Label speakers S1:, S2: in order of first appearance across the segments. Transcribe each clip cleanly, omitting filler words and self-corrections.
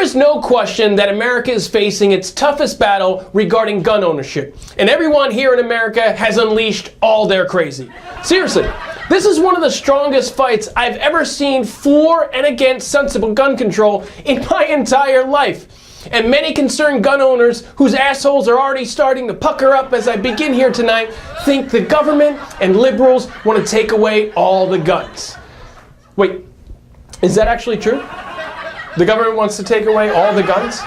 S1: is no question that America is facing its toughest battle regarding gun ownership, and everyone here in America has unleashed all their crazy. Seriously, this is one of the strongest fights I've ever seen for and against sensible gun control in my entire life. And many concerned gun owners, whose assholes are already starting to pucker up as I begin here tonight, think the government and liberals want to take away all the guns. Wait, is that actually true? The government wants to take away all the guns?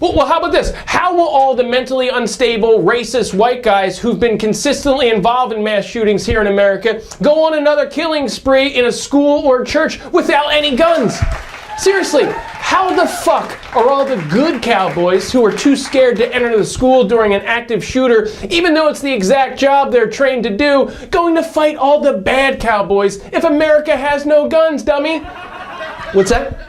S1: Well, how about this? How will all the mentally unstable, racist white guys who've been consistently involved in mass shootings here in America go on another killing spree in a school or a church without any guns? Seriously, how the fuck are all the good cowboys who are too scared to enter the school during an active shooter, even though it's the exact job they're trained to do, going to fight all the bad cowboys if America has no guns, dummy? What's that?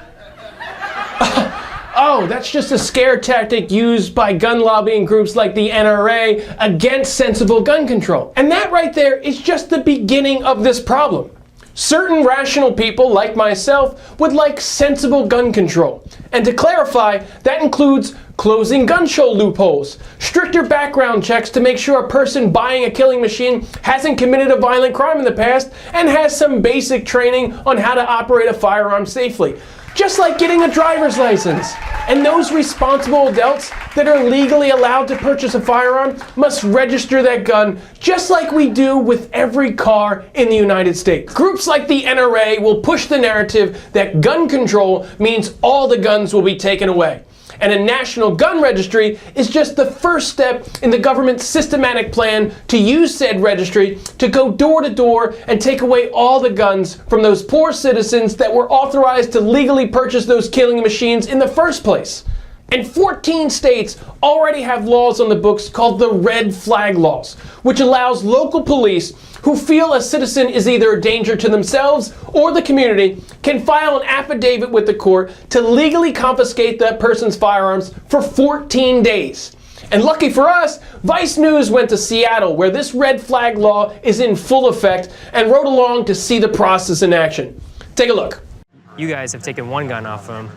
S1: Oh, that's just a scare tactic used by gun lobbying groups like the NRA against sensible gun control. And that right there is just the beginning of this problem. Certain rational people, like myself, would like sensible gun control. And to clarify, that includes closing gun show loopholes, stricter background checks to make sure a person buying a killing machine hasn't committed a violent crime in the past and has some basic training on how to operate a firearm safely. Just like getting a driver's license. And those responsible adults that are legally allowed to purchase a firearm must register that gun just like we do with every car in the United States. Groups like the NRA will push the narrative that gun control means all the guns will be taken away. And a national gun registry is just the first step in the government's systematic plan to use said registry to go door to door and take away all the guns from those poor citizens that were authorized to legally purchase those killing machines in the first place. And 14 states already have laws on the books called the red flag laws, which allows local police who feel a citizen is either a danger to themselves or the community can file an affidavit with the court to legally confiscate that person's firearms for 14 days. And lucky for us, Vice News went to Seattle, where this red flag law is in full effect, and rode along to see the process in action. Take a look.
S2: You guys have taken one gun off him.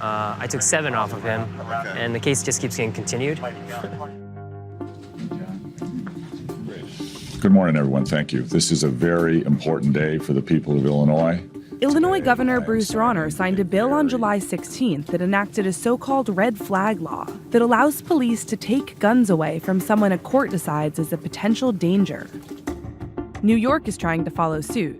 S2: I took 7 off of him, and the case just keeps getting continued.
S3: Good morning, everyone. Thank you. This is a very important day for the people of Illinois.
S4: Illinois Governor Bruce Rauner signed a bill on July 16th that enacted a so-called red flag law that allows police to take guns away from someone a court decides is a potential danger. New York is trying to follow suit.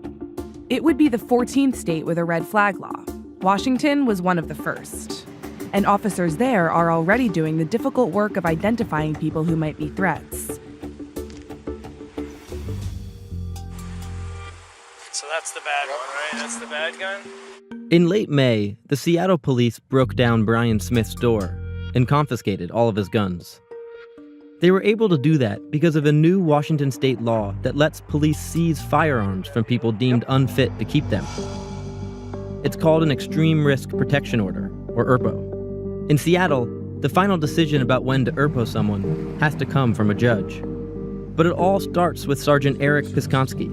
S4: It would be the 14th state with a red flag law. Washington was one of the first. And officers there are already doing the difficult work of identifying people who might be threats.
S2: So that's the bad one, right? That's the bad gun?
S5: In late May, the Seattle police broke down Brian Smith's door and confiscated all of his guns. They were able to do that because of a new Washington state law that lets police seize firearms from people deemed unfit to keep them. It's called an Extreme Risk Protection Order, or ERPO. In Seattle, the final decision about when to ERPO someone has to come from a judge. But it all starts with Sergeant Eric Piskonski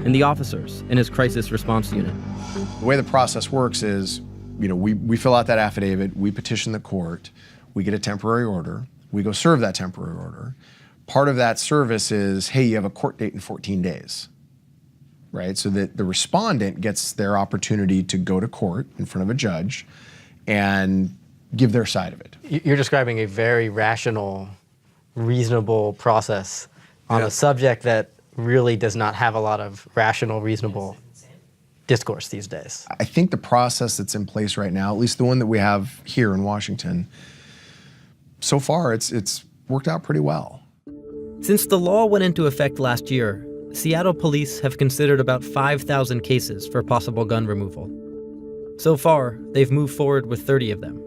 S5: and the officers in his crisis response unit.
S6: The way the process works is, we fill out that affidavit, we petition the court, we get a temporary order, we go serve that temporary order. Part of that service is, hey, you have a court date in 14 days, right? So that the respondent gets their opportunity to go to court in front of a judge and give their side of it.
S7: You're describing a very rational, reasonable process on a subject that really does not have a lot of rational, reasonable discourse these days.
S6: I think the process that's in place right now, at least the one that we have here in Washington, so far it's worked out pretty well.
S5: Since the law went into effect last year, Seattle police have considered about 5,000 cases for possible gun removal. So far, they've moved forward with 30 of them.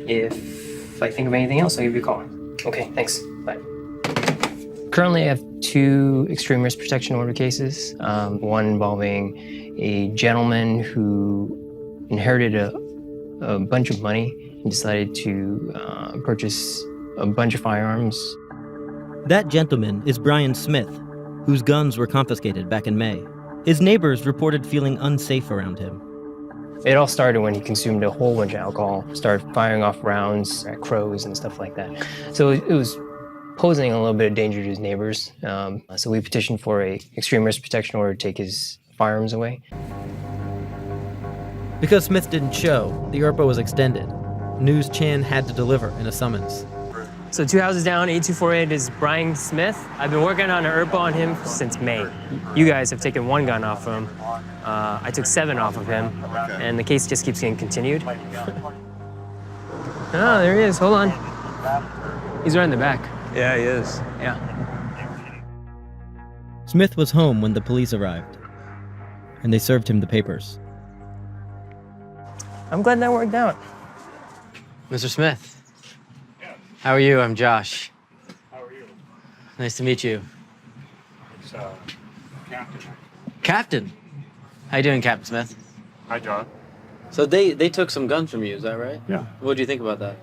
S2: If I think of anything else, I'll give you a call. Okay, thanks. Bye. Currently, I have 2 extreme risk protection order cases. One involving a gentleman who inherited a bunch of money and decided to purchase a bunch of firearms.
S5: That gentleman is Brian Smith, whose guns were confiscated back in May. His neighbors reported feeling unsafe around him.
S2: It all started when he consumed a whole bunch of alcohol, started firing off rounds at crows and stuff like that. So it was posing a little bit of danger to his neighbors. So we petitioned for a extreme risk protection order to take his firearms away.
S5: Because Smith didn't show, the ERPO was extended. News Chan had to deliver in a summons.
S2: So 2 houses down, 8248 is Brian Smith. I've been working on an ERPO on him since May. You guys have taken 1 gun off of him. I took 7 off of him, and the case just keeps getting continued. Oh, there he is. Hold on. He's right in the back.
S8: Yeah, he is.
S2: Yeah.
S5: Smith was home when the police arrived, and they served him the papers.
S2: I'm glad that worked out.
S7: Mr. Smith. How are you? I'm Josh.
S9: How are you?
S7: Nice to meet you.
S9: It's Captain.
S7: Captain. How you doing, Captain Smith?
S9: Hi, John.
S7: So they took some guns from you, is that right?
S9: Yeah.
S7: What do you think about that?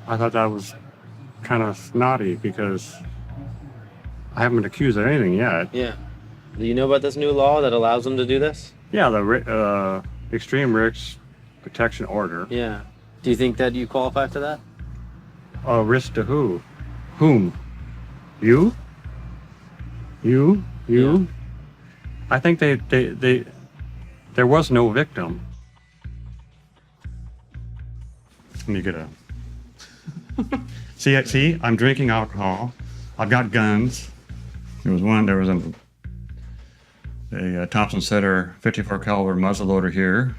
S9: I thought that was kind of snotty because I haven't been accused of anything yet.
S7: Yeah. Do you know about this new law that allows them to do this?
S9: Yeah, the extreme risk protection order.
S7: Yeah. Do you think that you qualify for that?
S9: Risk to who? Whom? You? You? You?
S7: Yeah.
S9: I think there was no victim. Let me get a... See, I'm drinking alcohol. I've got guns. There was a Thompson Center 54 caliber muzzleloader here.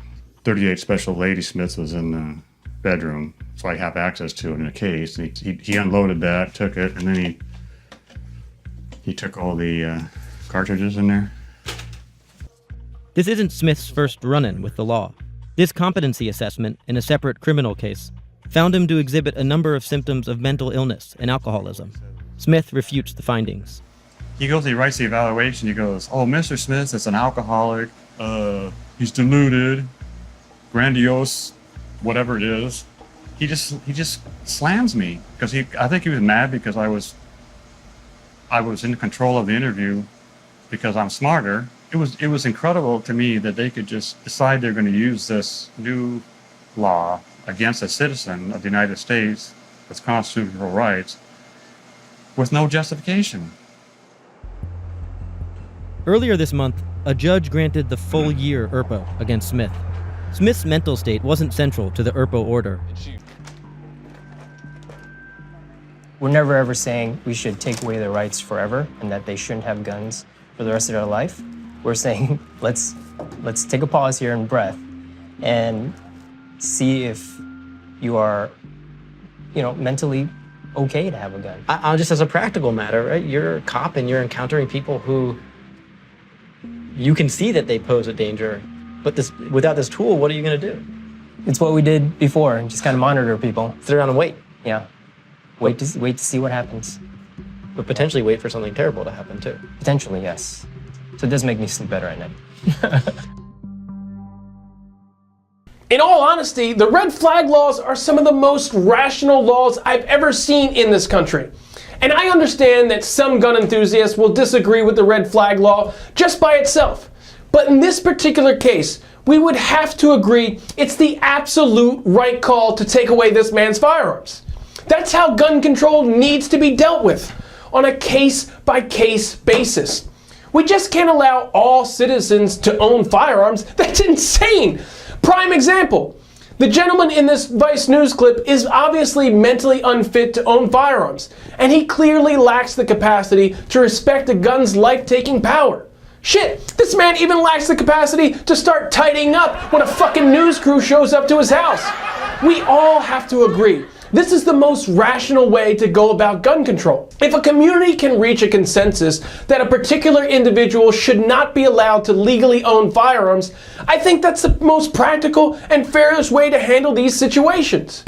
S9: 38 Special Ladysmiths was in the bedroom, so I have access to it in a case. And he unloaded that, took it, and then he took all the cartridges in there.
S5: This isn't Smith's first run-in with the law. This competency assessment, in a separate criminal case, found him to exhibit a number of symptoms of mental illness and alcoholism. Smith refutes the findings.
S9: He writes the evaluation, he goes, "Oh, Mr. Smith is an alcoholic, he's deluded, grandiose, whatever it is." He just slams me because I think he was mad because I was in control of the interview because I'm smarter. It was incredible to me that they could just decide they're going to use this new law against a citizen of the United States with constitutional rights with no justification.
S5: Earlier this month, a judge granted the full-year ERPO against Smith. Smith's mental state wasn't central to the ERPO order.
S2: We're never ever saying we should take away their rights forever and that they shouldn't have guns for the rest of their life. We're saying let's take a pause here and breath and see if you are, mentally okay to have a gun.
S7: Just as a practical matter, right? You're a cop and you're encountering people who you can see that they pose a danger, but without this tool, what are you going to do?
S2: It's what we did before, just kind of monitor people.
S7: Sit around and wait.
S2: Yeah. Wait to see what happens.
S7: But potentially wait for something terrible to happen too.
S2: Potentially, yes. So it does make me sleep better at night.
S1: In all honesty, the red flag laws are some of the most rational laws I've ever seen in this country. And I understand that some gun enthusiasts will disagree with the red flag law just by itself. But in this particular case, we would have to agree it's the absolute right call to take away this man's firearms. That's how gun control needs to be dealt with, on a case-by-case basis. We just can't allow all citizens to own firearms. That's insane! Prime example. The gentleman in this Vice News clip is obviously mentally unfit to own firearms, and he clearly lacks the capacity to respect a gun's life-taking power. Shit, this man even lacks the capacity to start tidying up when a fucking news crew shows up to his house. We all have to agree. This is the most rational way to go about gun control. If a community can reach a consensus that a particular individual should not be allowed to legally own firearms, I think that's the most practical and fairest way to handle these situations.